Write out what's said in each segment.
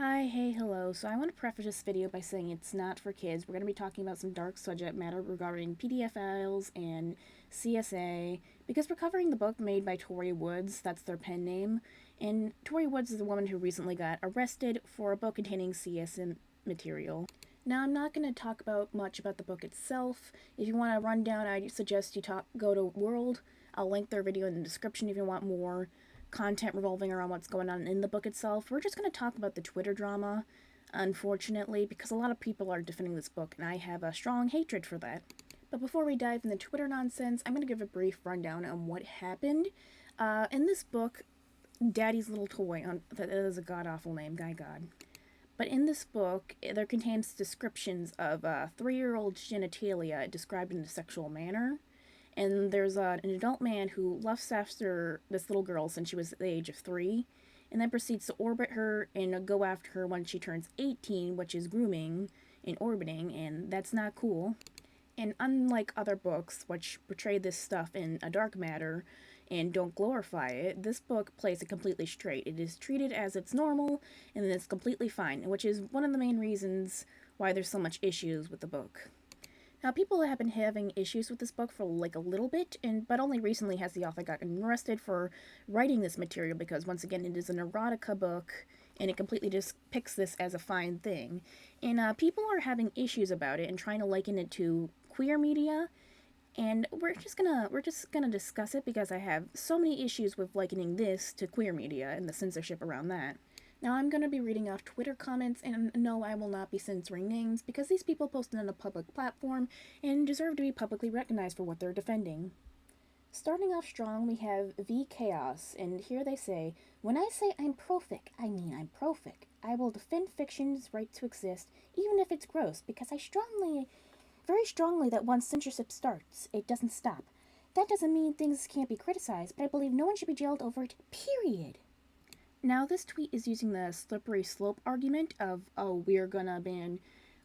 Hi, hey, hello. So I want to preface this video by saying it's not for kids. We're going to be talking about some dark subject matter regarding PDF files and CSA because we're covering the book made by Tori Woods. That's their pen name. And Tori Woods is the woman who recently got arrested for a book containing CSA material. Now, I'm not going to talk much about the book itself. If you want a rundown, I suggest you go to WURLD. I'll link their video in the description if you want more content revolving around what's going on in the book itself. We're just going to talk about the Twitter drama, unfortunately, because a lot of people are defending this book, and I have a strong hatred for that. But before we dive into Twitter nonsense, I'm going to give a brief rundown on what happened. In this book, Daddy's Little Toy, that is a god-awful name, Guy God. But in this book, there contains descriptions of 3-year-old genitalia described in a sexual manner. And there's an adult man who lusts after this little girl since she was the age of 3, and then proceeds to orbit her and go after her when she turns 18, which is grooming and orbiting, and that's not cool. And unlike other books, which portray this stuff in a dark matter and don't glorify it, this book plays it completely straight. It is treated as it's normal, and then it's completely fine, which is one of the main reasons why there's so much issues with the book. Now, people have been having issues with this book for like a little bit, but only recently has the author gotten arrested for writing this material because, once again, it is an erotica book, and it completely just picks this as a fine thing. And people are having issues about it and trying to liken it to queer media, and we're just gonna discuss it because I have so many issues with likening this to queer media and the censorship around that. Now, I'm going to be reading off Twitter comments, and no, I will not be censoring names because these people posted on a public platform and deserve to be publicly recognized for what they're defending. Starting off strong, we have V Chaos, and here they say, "When I say I'm pro-fic, I mean I'm pro-fic. I will defend fiction's right to exist, even if it's gross, because very strongly that once censorship starts, it doesn't stop. That doesn't mean things can't be criticized, but I believe no one should be jailed over it, period." Now, this tweet is using the slippery slope argument of, oh, we're gonna ban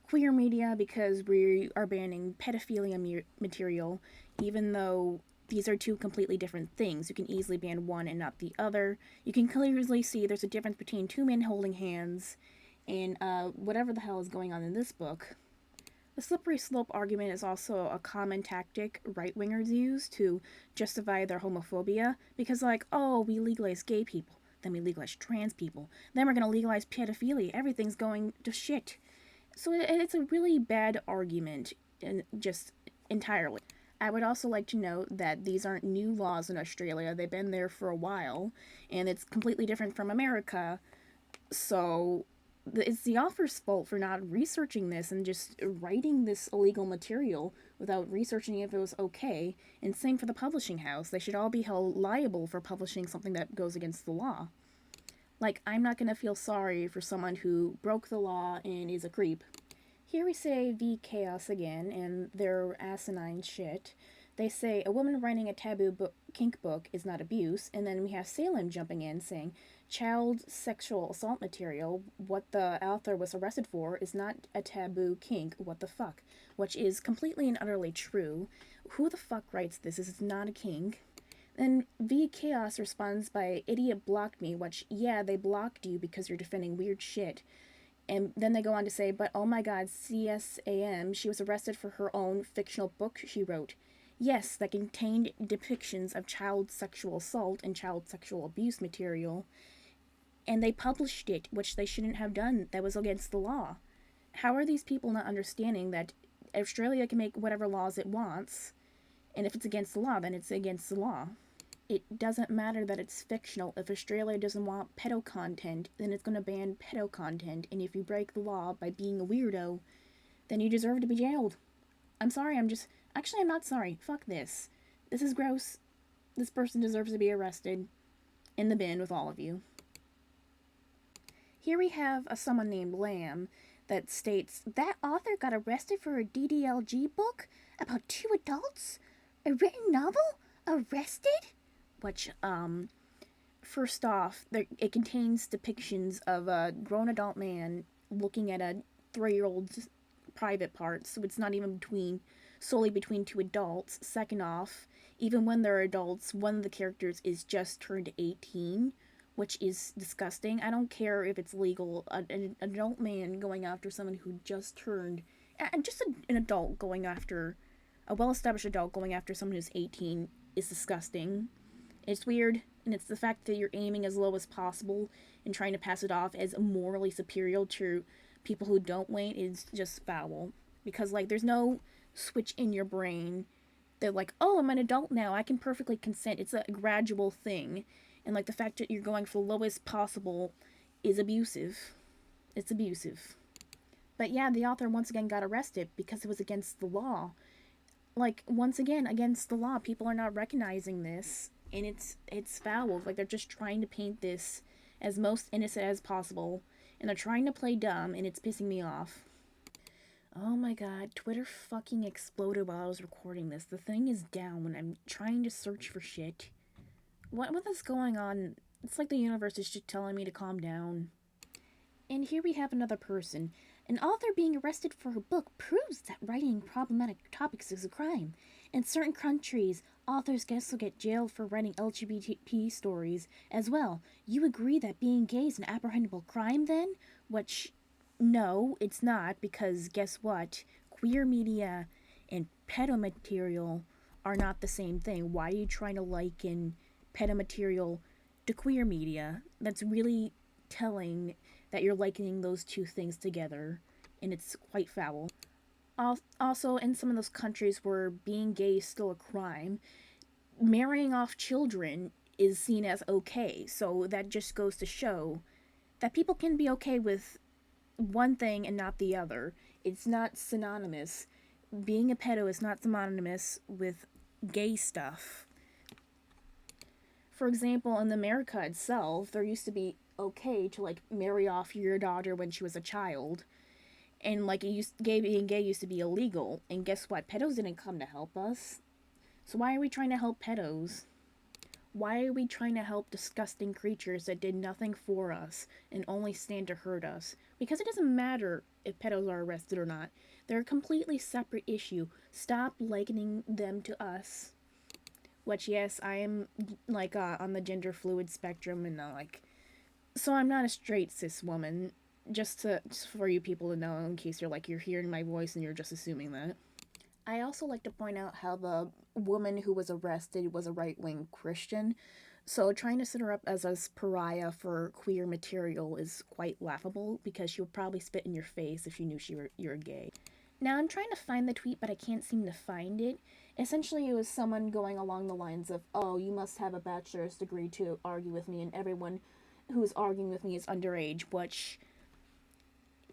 queer media because we are banning pedophilia material, even though these are two completely different things. You can easily ban one and not the other. You can clearly see there's a difference between two men holding hands and whatever the hell is going on in this book. The slippery slope argument is also a common tactic right-wingers use to justify their homophobia, because like, oh, we legalize gay people, then we legalize trans people, then we're going to legalize pedophilia, everything's going to shit. So it's a really bad argument, and just entirely. I would also like to note that these aren't new laws in Australia, they've been there for a while, and it's completely different from America, so it's the author's fault for not researching this and just writing this illegal material without researching if it was okay. And same for the publishing house. They should all be held liable for publishing something that goes against the law. Like, I'm not gonna feel sorry for someone who broke the law and is a creep. Here we say V Chaos again, and their asinine shit. They say a woman writing a taboo kink book is not abuse, and then we have Salem jumping in saying child sexual assault material, what the author was arrested for, is not a taboo kink, what the fuck, which is completely and utterly true. Who the fuck writes this? This is not a kink. Then V Chaos responds by idiot blocked me, which, yeah, they blocked you because you're defending weird shit. And then they go on to say, but oh my god, CSAM, she was arrested for her own fictional book she wrote. Yes, that contained depictions of child sexual assault and child sexual abuse material. And they published it, which they shouldn't have done. That was against the law. How are these people not understanding that Australia can make whatever laws it wants, and if it's against the law, then it's against the law? It doesn't matter that it's fictional. If Australia doesn't want pedo content, then it's going to ban pedo content, and if you break the law by being a weirdo, then you deserve to be jailed. I'm sorry, Actually, I'm not sorry. Fuck this. This is gross. This person deserves to be arrested. In the bin with all of you. Here we have someone named Lamb that states, that author got arrested for a DDLG book about 2 adults? A written novel? Arrested? Which, first off, it contains depictions of a grown adult man looking at a 3-year-old's private parts, so it's not even solely between 2 adults. Second off, even when they're adults, one of the characters is just turned 18, which is disgusting. I don't care if it's legal. An adult man going after someone who just turned, and just an adult going after, a well established adult going after someone who's 18 is disgusting. It's weird, and it's the fact that you're aiming as low as possible and trying to pass it off as morally superior to people who don't wait is just foul. Because, like, there's no switch in your brain. They're like, oh, I'm an adult now. I can perfectly consent. It's a gradual thing. And, like, the fact that you're going for the lowest possible is abusive. It's abusive. But yeah, the author once again got arrested because it was against the law. Like, once again, against the law. People are not recognizing this. And it's foul. Like, they're just trying to paint this as most innocent as possible. And they're trying to play dumb, and it's pissing me off. Oh my god, Twitter fucking exploded while I was recording this. The thing is down when I'm trying to search for shit. What is going on? It's like the universe is just telling me to calm down. And here we have another person. An author being arrested for her book proves that writing problematic topics is a crime. In certain countries, authors can also get jailed for writing LGBT stories as well. You agree that being gay is an apprehendable crime then? Which, no, it's not, because guess what? Queer media and pedo material are not the same thing. Why are you trying to liken pedo material to queer media? That's really telling that you're likening those two things together, and it's quite foul. Also, in some of those countries where being gay is still a crime, marrying off children is seen as okay. So that just goes to show that people can be okay with one thing and not the other. It's not synonymous. Being a pedo is not synonymous with gay stuff. For example, in America itself, there used to be okay to, like, marry off your daughter when she was a child. And, like, being gay used to be illegal. And guess what? Pedos didn't come to help us. So why are we trying to help pedos? Why are we trying to help disgusting creatures that did nothing for us and only stand to hurt us? Because it doesn't matter if pedos are arrested or not. They're a completely separate issue. Stop likening them to us. Which, yes, I am, like, on the gender fluid spectrum, and, so I'm not a straight cis woman. Just for you people to know, in case you're hearing my voice and you're just assuming that. I also like to point out how the woman who was arrested was a right-wing Christian, so trying to set her up as a pariah for queer material is quite laughable, because she would probably spit in your face if she knew you're gay. Now, I'm trying to find the tweet, but I can't seem to find it. Essentially, it was someone going along the lines of, oh, you must have a bachelor's degree to argue with me, and everyone who's arguing with me is underage, which,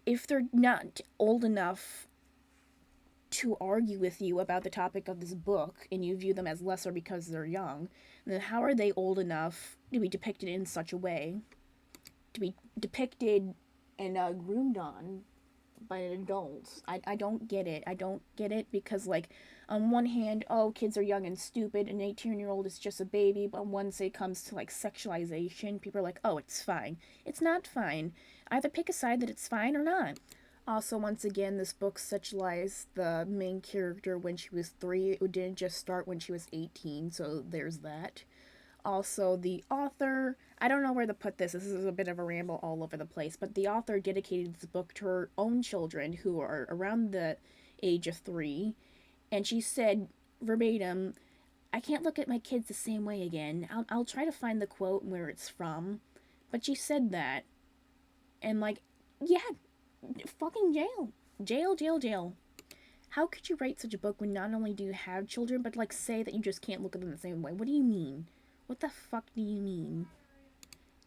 if they're not old enough to argue with you about the topic of this book, and you view them as lesser because they're young, then how are they old enough to be depicted in such a way? To be depicted and groomed on by adults. I don't get it. I don't get it because, like, on one hand, oh, kids are young and stupid, an 18-year-old is just a baby, but once it comes to, like, sexualization, people are like, oh, it's fine. It's not fine. Either pick a side that it's fine or not. Also, once again, this book sexualized the main character when she was 3. It didn't just start when she was 18, so there's that. Also, the author, I don't know where to put this is a bit of a ramble all over the place, but the author dedicated this book to her own children who are around the age of 3, and she said verbatim, I can't look at my kids the same way again. I'll try to find the quote and where it's from, but she said that, and, like, yeah, fucking jail. Jail, jail, jail. How could you write such a book when not only do you have children, but, like, say that you just can't look at them the same way? What do you mean? What the fuck do you mean?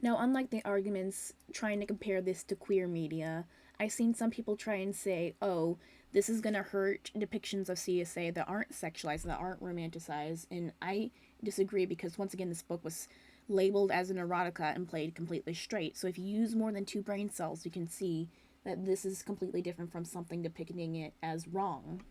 Now, unlike the arguments trying to compare this to queer media, I've seen some people try and say, oh, this is gonna hurt depictions of CSA that aren't sexualized, that aren't romanticized, and I disagree because, once again, this book was labeled as an erotica and played completely straight. So if you use more than 2 brain cells, you can see that this is completely different from something depicting it as wrong.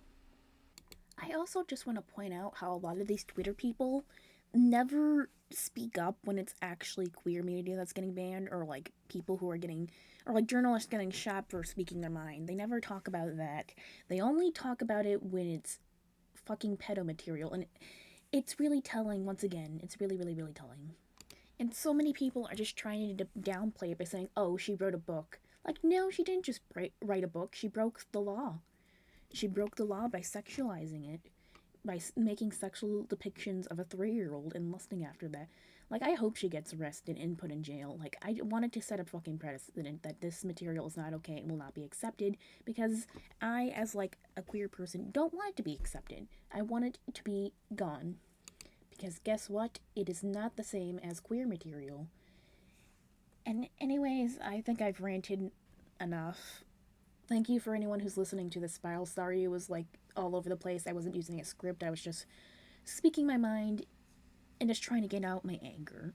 I also just want to point out how a lot of these Twitter people never speak up when it's actually queer media that's getting banned, or, like, people who are getting, or, like, journalists getting shot for speaking their mind. They never talk about that. They only talk about it when it's fucking pedo material, and it's really telling. Once again, it's really, really, really telling. And so many people are just trying to downplay it by saying, oh, she wrote a book. Like, no, she didn't just write a book. She broke the law. She broke the law by sexualizing it, by making sexual depictions of a 3-year-old and lusting after that. Like, I hope she gets arrested and put in jail. Like, I wanted to set a fucking precedent that this material is not okay and will not be accepted, because I, as, like, a queer person, don't want it to be accepted. I want it to be gone. Because guess what? It is not the same as queer material. And, anyways, I think I've ranted enough. Thank you for anyone who's listening to this file. Sorry it was, like, all over the place. I wasn't using a script. I was just speaking my mind and just trying to get out my anger.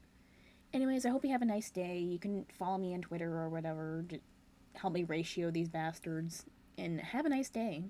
Anyways, I hope you have a nice day. You can follow me on Twitter or whatever to help me ratio these bastards. And have a nice day.